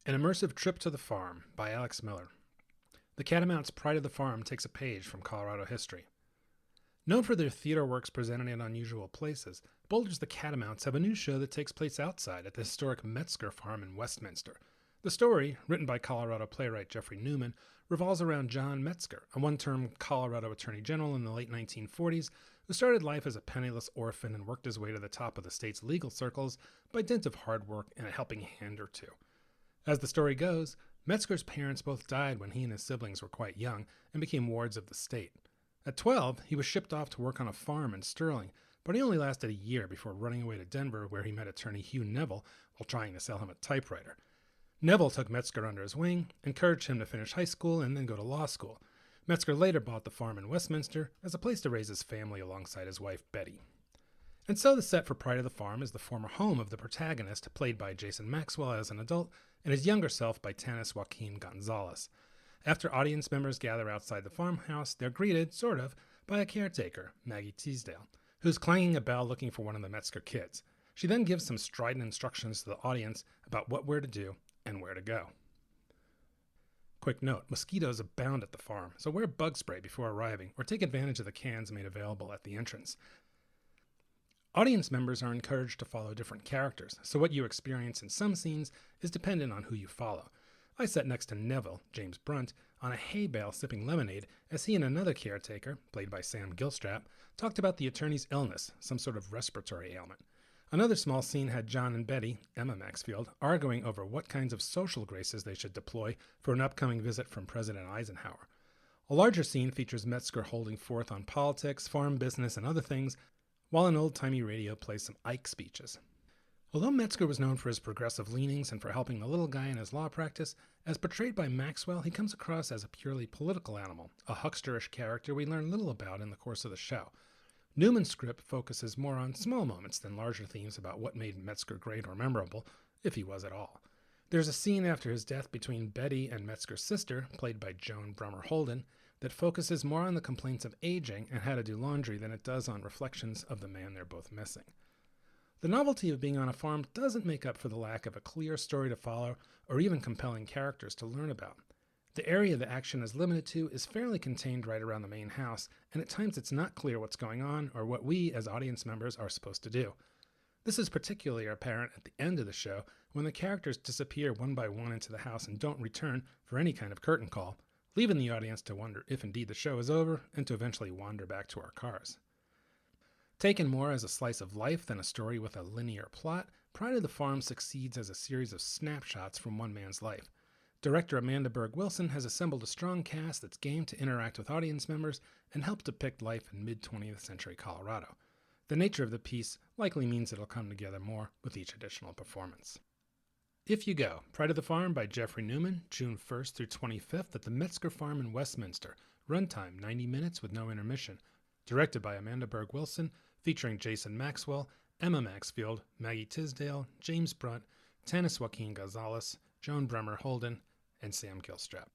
An Immersive Trip to the Farm by Alex Miller. The Catamounts Pride of the Farm takes a page from Colorado history. Known for their theater works presented in unusual places, Boulder's The Catamounts have a new show that takes place outside at the historic Metzger Farm in Westminster. The story, written by Colorado playwright Jeffrey Newman, revolves around John Metzger, a one-term Colorado attorney general in the late 1940s who started life as a penniless orphan and worked his way to the top of the state's legal circles by dint of hard work and a helping hand or two. As the story goes, Metzger's parents both died when he and his siblings were quite young and became wards of the state. At 12, he was shipped off to work on a farm in Sterling, but he only lasted a year before running away to Denver where he met attorney Hugh Neville while trying to sell him a typewriter. Neville took Metzger under his wing, encouraged him to finish high school and then go to law school. Metzger later bought the farm in Westminster as a place to raise his family alongside his wife Betty. And so the set for Pride of the Farm is the former home of the protagonist, played by Jason Maxwell as an adult, and his younger self by Tanis Joaquin Gonzalez. After audience members gather outside the farmhouse, they're greeted, sort of, by a caretaker, Maggie Teasdale, who's clanging a bell looking for one of the Metzger kids. She then gives some strident instructions to the audience about what we're to do and where to go. Quick note, mosquitoes abound at the farm, so wear bug spray before arriving or take advantage of the cans made available at the entrance. Audience members are encouraged to follow different characters, so what you experience in some scenes is dependent on who you follow. I sat next to Neville, James Brunt, on a hay bale sipping lemonade as he and another caretaker, played by Sam Gilstrap, talked about the attorney's illness, some sort of respiratory ailment. Another small scene had John and Betty, Emma Maxfield, arguing over what kinds of social graces they should deploy for an upcoming visit from President Eisenhower. A larger scene features Metzger holding forth on politics, farm business, and other things, while an old-timey radio plays some Ike speeches. Although Metzger was known for his progressive leanings and for helping the little guy in his law practice, as portrayed by Maxwell, he comes across as a purely political animal, a hucksterish character we learn little about in the course of the show. Newman's script focuses more on small moments than larger themes about what made Metzger great or memorable, if he was at all. There's a scene after his death between Betty and Metzger's sister, played by Joan Brummer Holden, that focuses more on the complaints of aging and how to do laundry than it does on reflections of the man they're both missing. The novelty of being on a farm doesn't make up for the lack of a clear story to follow or even compelling characters to learn about. The area the action is limited to is fairly contained right around the main house, and at times it's not clear what's going on or what we as audience members are supposed to do. This is particularly apparent at the end of the show when the characters disappear one by one into the house and don't return for any kind of curtain call, leaving the audience to wonder if indeed the show is over and to eventually wander back to our cars. Taken more as a slice of life than a story with a linear plot, Pride of the Farm succeeds as a series of snapshots from one man's life. Director Amanda Berg Wilson has assembled a strong cast that's game to interact with audience members and help depict life in mid-20th century Colorado. The nature of the piece likely means it'll come together more with each additional performance. If You Go, Pride of the Farm by Jeffrey Newman, June 1st through 25th at the Metzger Farm in Westminster. Runtime 90 minutes with no intermission. Directed by Amanda Berg Wilson, featuring Jason Maxwell, Emma Maxfield, Maggie Tisdale, James Brunt, Tanis Joaquin Gonzalez, Joan Brummer Holden, and Sam Gilstrap.